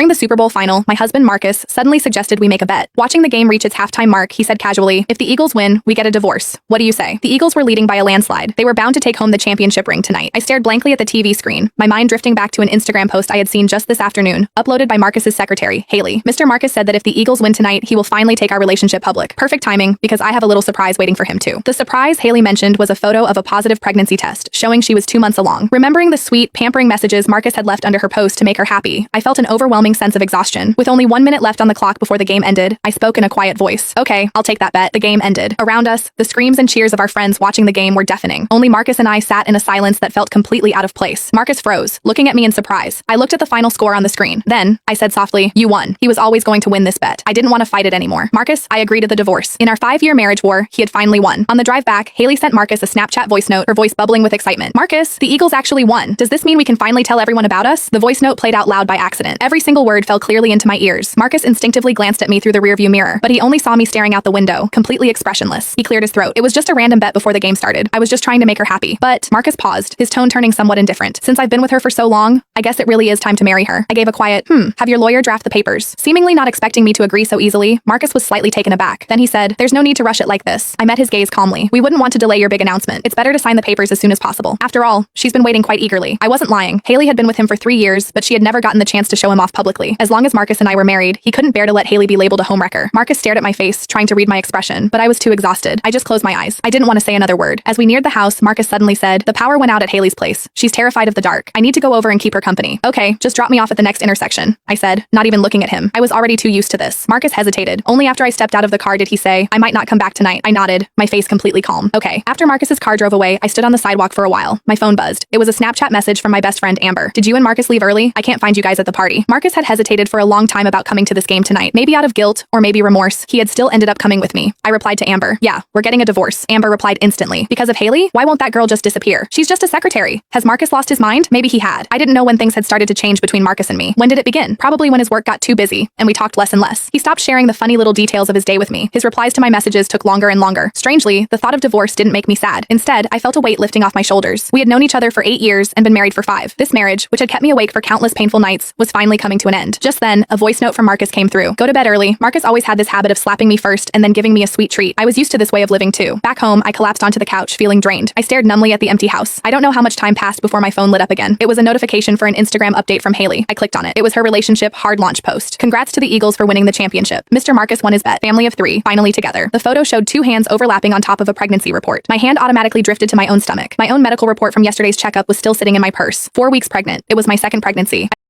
During the Super Bowl final, my husband Marcus suddenly suggested we make a bet. Watching the game reach its halftime mark, he said casually, "If the Eagles win, we get a divorce. What do you say?" The Eagles were leading by a landslide. They were bound to take home the championship ring tonight. I stared blankly at the TV screen, my mind drifting back to an Instagram post I had seen just this afternoon, uploaded by Marcus's secretary, Haley. Mr. Marcus said that if the Eagles win tonight, he will finally take our relationship public. Perfect timing, because I have a little surprise waiting for him too. The surprise Haley mentioned was a photo of a positive pregnancy test, showing she was 2 months along. Remembering the sweet, pampering messages Marcus had left under her post to make her happy, I felt an overwhelming sense of exhaustion. With only 1 minute left on the clock before the game ended, I spoke in a quiet voice. "Okay, I'll take that bet." The game ended. Around us, the screams and cheers of our friends watching the game were deafening. Only Marcus and I sat in a silence that felt completely out of place. Marcus froze, looking at me in surprise. I looked at the final score on the screen. Then, I said softly, "You won." He was always going to win this bet. I didn't want to fight it anymore. Marcus, I agreed to the divorce. In our 5-year marriage war, he had finally won. On the drive back, Haley sent Marcus a Snapchat voice note, her voice bubbling with excitement. "Marcus, the Eagles actually won. Does this mean we can finally tell everyone about us?" The voice note played out loud by accident. Every single word fell clearly into my ears. Marcus instinctively glanced at me through the rearview mirror, but he only saw me staring out the window, completely expressionless. He cleared his throat. "It was just a random bet before the game started. I was just trying to make her happy." But Marcus paused, his tone turning somewhat indifferent. "Since I've been with her for so long, I guess it really is time to marry her." I gave a quiet, "Have your lawyer draft the papers." Seemingly not expecting me to agree so easily, Marcus was slightly taken aback. Then he said, "There's no need to rush it like this." I met his gaze calmly. "We wouldn't want to delay your big announcement. It's better to sign the papers as soon as possible." After all, she's been waiting quite eagerly. I wasn't lying. Haley had been with him for 3 years, but she had never gotten the chance to show him off publicly. As long as Marcus and I were married, he couldn't bear to let Haley be labeled a homewrecker. Marcus stared at my face, trying to read my expression, but I was too exhausted. I just closed my eyes. I didn't want to say another word. As we neared the house, Marcus suddenly said, "The power went out at Haley's place. She's terrified of the dark. I need to go over and keep her company." "Okay, just drop me off at the next intersection," I said, not even looking at him. I was already too used to this. Marcus hesitated. Only after I stepped out of the car did he say, "I might not come back tonight." I nodded, my face completely calm. "Okay." After Marcus's car drove away, I stood on the sidewalk for a while. My phone buzzed. It was a Snapchat message from my best friend Amber. "Did you and Marcus leave early? I can't find you guys at the party." Marcus had hesitated for a long time about coming to this game tonight. Maybe out of guilt, or maybe remorse, he had still ended up coming with me. I replied to Amber, "Yeah, we're getting a divorce." Amber replied instantly. "Because of Haley? Why won't that girl just disappear? She's just a secretary." Has Marcus lost his mind? Maybe he had. I didn't know when things had started to change between Marcus and me. When did it begin? Probably when his work got too busy, and we talked less and less. He stopped sharing the funny little details of his day with me. His replies to my messages took longer and longer. Strangely, the thought of divorce didn't make me sad. Instead, I felt a weight lifting off my shoulders. We had known each other for 8 years and been married for 5. This marriage, which had kept me awake for countless painful nights, was finally coming to an end. Just then, a voice note from Marcus came through. "Go to bed early." Marcus always had this habit of slapping me first and then giving me a sweet treat. I was used to this way of living too. Back home, I collapsed onto the couch, feeling drained. I stared numbly at the empty house. I don't know how much time passed before my phone lit up again. It was a notification for an Instagram update from Haley. I clicked on it. It was her relationship hard launch post. "Congrats to the Eagles for winning the championship. Mr. Marcus won his bet. Family of 3, finally together." The photo showed 2 hands overlapping on top of a pregnancy report. My hand automatically drifted to my own stomach. My own medical report from yesterday's checkup was still sitting in my purse. 4 weeks pregnant. It was my second pregnancy.